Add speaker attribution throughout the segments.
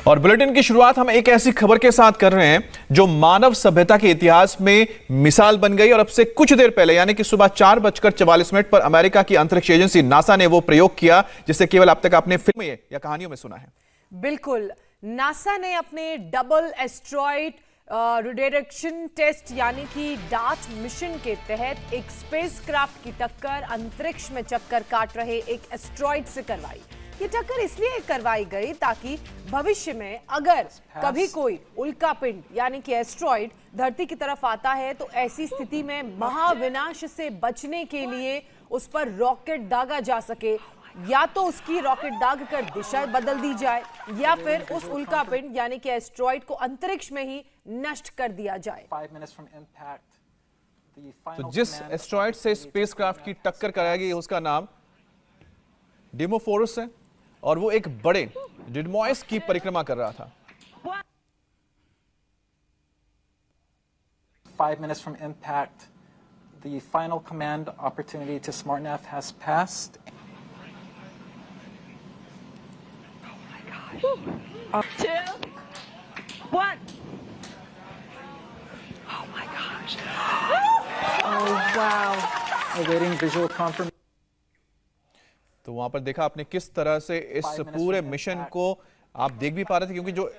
Speaker 1: और बुलेटिन की शुरुआत हम एक ऐसी खबर के साथ कर रहे हैं जो मानव सभ्यता के इतिहास में मिसाल बन गई। और अब से कुछ देर पहले यानी कि सुबह 4:44 पर अमेरिका की अंतरिक्ष एजेंसी नासा ने वो प्रयोग किया जिसे केवल अब तक आपने फिल्म या कहानियों में सुना है।
Speaker 2: बिल्कुल, नासा ने अपने डबल एस्ट्रॉइड रिडायरेक्शन टेस्ट यानी कि डार्ट मिशन के तहत एक स्पेसक्राफ्ट की टक्कर अंतरिक्ष में चक्कर काट रहे एक एस्ट्रॉइड से करवाई। ये टक्कर इसलिए करवाई गई ताकि भविष्य में अगर कभी कोई उल्कापिंड यानी कि एस्ट्रॉइड धरती की तरफ आता है तो ऐसी स्थिति में महाविनाश से बचने के लिए उस पर रॉकेट दागा जा सके, या तो उसकी रॉकेट दाग कर दिशा बदल दी जाए या फिर उस उल्कापिंड यानी कि एस्ट्रॉइड को अंतरिक्ष में ही नष्ट कर दिया जाए।
Speaker 1: तो जिस एस्ट्रॉइड से स्पेसक्राफ्ट की टक्कर कराई गई उसका नाम डिमोफोरस है और वो एक बड़े डिडमॉइस की परिक्रमा कर रहा था।
Speaker 3: 5 minutes from impact, the final command opportunity to SmartNav has passed. Oh my God. 2, 1. Oh my gosh. Oh wow. Awaiting visual confirmation.
Speaker 1: तो वहां पर देखा आपने किस तरह से इस पूरे मिशन को आप देख भी पा रहे थे, क्योंकि जो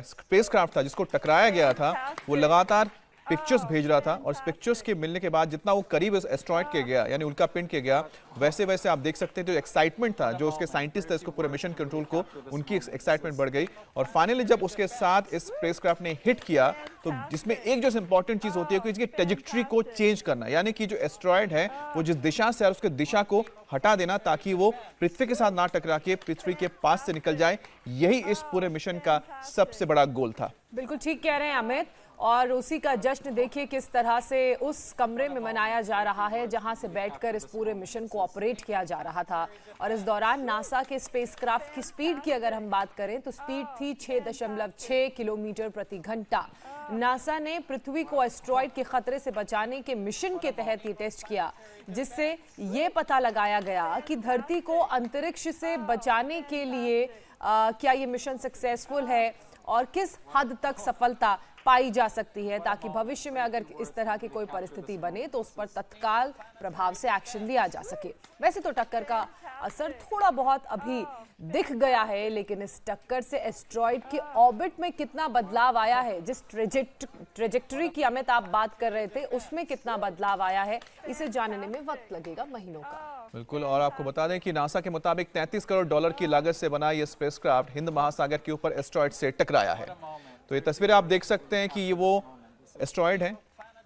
Speaker 1: स्पेसक्राफ्ट था जिसको टकराया गया था वो लगातार पिक्चर्स भेज रहा था और पिक्चर्स के मिलने के बाद जितना वो करीब इस एस्ट्रॉइड के गया यानी उल्कापिंड के गया वैसे वैसे आप देख सकते हैं जो एक्साइटमेंट था जो उसके साइंटिस्ट थे इसको पूरे मिशन कंट्रोल को, उनकी एक्साइटमेंट बढ़ गई। और फाइनली जब उसके साथ इस स्पेसक्राफ्ट ने हिट किया तो जिसमें एक जो इंपॉर्टेंट चीज होती है कि इसकी ट्रेजेक्टरी को चेंज करना, यानी कि जो एस्ट्रॉइड है वो जिस दिशा से है उसके दिशा को हटा देना ताकि वो पृथ्वी के साथ ना टकरा के पृथ्वी के पास से निकल जाए। यही इस पूरे मिशन का सबसे बड़ा गोल था।
Speaker 2: बिल्कुल ठीक कह रहे हैं अमित, और उसी का जश्न देखिए किस तरह से उस कमरे में मनाया जा रहा है जहां से बैठकर इस पूरे मिशन को ऑपरेट किया जा रहा था। और इस दौरान नासा के स्पेसक्राफ्ट की स्पीड की अगर हम बात करें तो स्पीड थी 6.6 किलोमीटर प्रति घंटा। नासा ने पृथ्वी को एस्ट्रॉइड के खतरे से बचाने के मिशन के तहत ये टेस्ट किया जिससे ये पता लगाया गया कि धरती को अंतरिक्ष से बचाने के लिए क्या ये मिशन सक्सेसफुल है और किस हद तक सफलता पाई जा सकती है, ताकि भविष्य में अगर इस तरह की कोई परिस्थिति बने तो उस पर तत्काल प्रभाव से एक्शन लिया जा सके। वैसे तो टक्कर का असर थोड़ा बहुत अभी दिख गया है, लेकिन इस टक्कर से एस्ट्रॉइड के ऑर्बिट में कितना बदलाव आया है, जिस ट्रेजेक्टरी की अमित आप बात कर रहे थे उसमें कितना बदलाव आया है, इसे जानने में वक्त लगेगा महीनों का।
Speaker 1: बिल्कुल, और आपको बता दें कि नासा के मुताबिक 33 करोड़ डॉलर की लागत से बना यह स्पेसक्राफ्ट हिंद महासागर के ऊपर एस्ट्रॉइड से टकराया है। तो ये तस्वीरें आप देख सकते हैं कि ये वो एस्ट्रॉइड है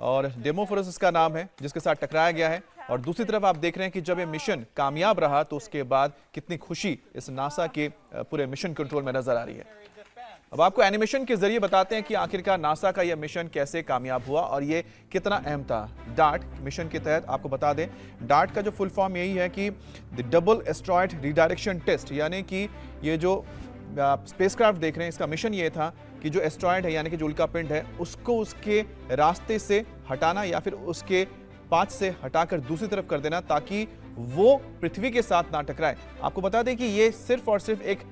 Speaker 1: और डिमोफोरस इसका नाम है जिसके साथ टकराया गया है। और दूसरी तरफ आप देख रहे हैं कि जब ये मिशन कामयाब रहा तो उसके बाद कितनी खुशी इस नासा के पूरे मिशन कंट्रोल में नजर आ रही है। अब आपको एनिमेशन के जरिए बताते हैं कि आखिरकार नासा का यह मिशन कैसे कामयाब हुआ और ये कितना अहम था। डार्ट मिशन के तहत आपको बता दें, डार्ट का जो फुल फॉर्म यही है कि the double asteroid redirection test, यानी कि ये जो स्पेसक्राफ्ट देख रहे हैं इसका मिशन ये था कि जो एस्ट्रॉइड है यानी कि जो उल्कापिंड है उसको उसके रास्ते से हटाना या फिर उसके पाथ से हटाकर दूसरी तरफ कर देना ताकि वो पृथ्वी के साथ ना टकराए। आपको बता दें कि ये सिर्फ और सिर्फ एक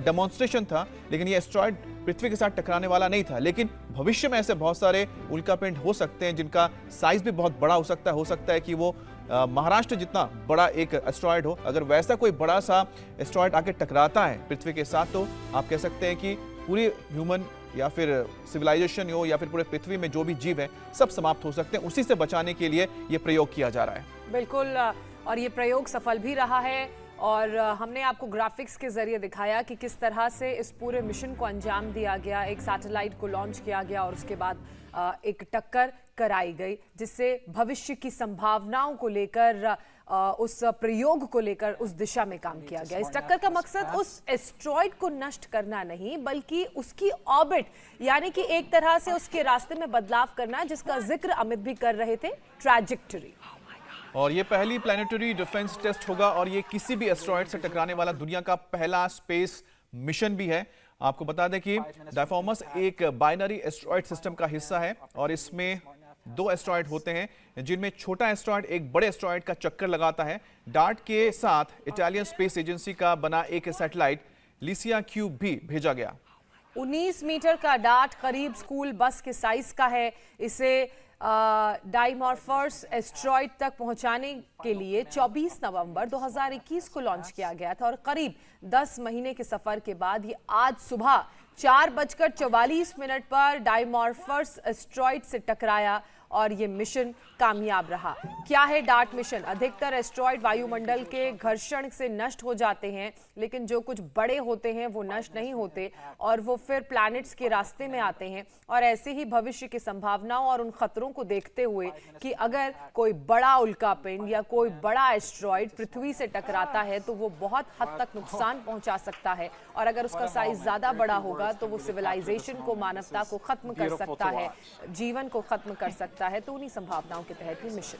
Speaker 1: डेमोन्स्ट्रेशन था, लेकिन ये एस्ट्रॉइड पृथ्वी के साथ टकराने वाला नहीं था। लेकिन भविष्य में ऐसे बहुत सारे उल्कापिंड हो सकते हैं जिनका साइज भी बहुत बड़ा हो सकता है कि वो महाराष्ट्र जितना बड़ा एक एस्ट्रॉइड हो। अगर वैसा कोई बड़ा सा एस्ट्रॉइड आके टकराता है पृथ्वी के साथ तो आप कह सकते हैं कि पूरी ह्यूमन या फिर सिविलाइजेशन हो या फिर पूरे पृथ्वी में जो भी जीव है सब समाप्त हो सकते हैं। उसी से बचाने के लिए ये प्रयोग किया जा रहा है।
Speaker 2: बिल्कुल, और ये प्रयोग सफल भी रहा है और हमने आपको ग्राफिक्स के जरिए दिखाया कि किस तरह से इस पूरे मिशन को अंजाम दिया गया। एक सैटेलाइट को लॉन्च किया गया और उसके बाद एक टक्कर कराई गई जिससे भविष्य की संभावनाओं को लेकर उस प्रयोग को लेकर उस दिशा में काम किया गया। इस टक्कर का मकसद उस एस्ट्रॉइड को नष्ट करना नहीं बल्कि उसकी ऑर्बिट यानी कि एक तरह से उसके रास्ते में बदलाव करना, जिसका जिक्र अमित भी कर रहे थे, ट्रैजेक्टरी।
Speaker 1: और ये पहली प्लैनेटरी डिफेंस टेस्ट होगा और ये किसी भी एस्ट्रॉइड से टकराने वाला दुनिया का पहला स्पेस मिशन भी है। आपको बता दें कि डायफॉर्मस एक बाइनरी एस्ट्रॉइड सिस्टम का हिस्सा है और इसमें 2 एस्ट्रॉइड होते हैं जिनमें छोटा एस्ट्रॉइड एक बड़े एस्ट्रॉइड का चक्कर लगाता है। डार्ट के साथ इटालियन स्पेस एजेंसी का बना एक सैटेलाइट लिसिया क्यूब भी भेजा गया।
Speaker 2: 19 मीटर का डार्ट करीब स्कूल बस के साइज का है। इसे डाइमॉर्फस एस्ट्रॉइड तक पहुंचाने के लिए 24 नवंबर 2021 को लॉन्च किया गया था और करीब 10 महीने के सफर के बाद ये आज सुबह 4:44 पर डाइमॉर्फस एस्ट्रॉइड से टकराया और ये मिशन कामयाब रहा। क्या है डार्ट मिशन? अधिकतर एस्ट्रॉइड वायुमंडल के घर्षण से नष्ट हो जाते हैं, लेकिन जो कुछ बड़े होते हैं वो नष्ट नहीं होते और वो फिर प्लैनेट्स के रास्ते में आते हैं। और ऐसे ही भविष्य की संभावनाओं और उन खतरों को देखते हुए कि अगर कोई बड़ा उल्कापिंड या कोई बड़ा एस्ट्रॉइड पृथ्वी से टकराता है तो वो बहुत हद तक नुकसान पहुंचा सकता है, और अगर उसका साइज ज्यादा बड़ा होगा तो वो सिविलाइजेशन को, मानवता को खत्म कर सकता है, जीवन को खत्म कर सकता है। तो उन्हीं संभावनाओं के तहत ये mission.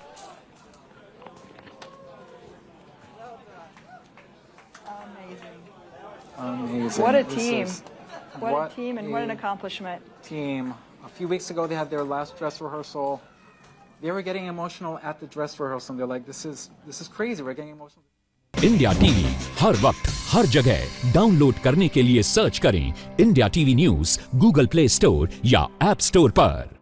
Speaker 3: Amazing.
Speaker 4: What a
Speaker 3: This
Speaker 4: team.
Speaker 3: is-
Speaker 4: What a team and what an
Speaker 3: a
Speaker 4: accomplishment.
Speaker 3: team. A few weeks ago, they had their last dress rehearsal. They were getting emotional at the dress rehearsal. And they're like, "This is crazy. We're getting emotional."
Speaker 5: India TV हर वक्त हर जगह download करने के लिए search करें India TV news Google Play Store या App Store पर।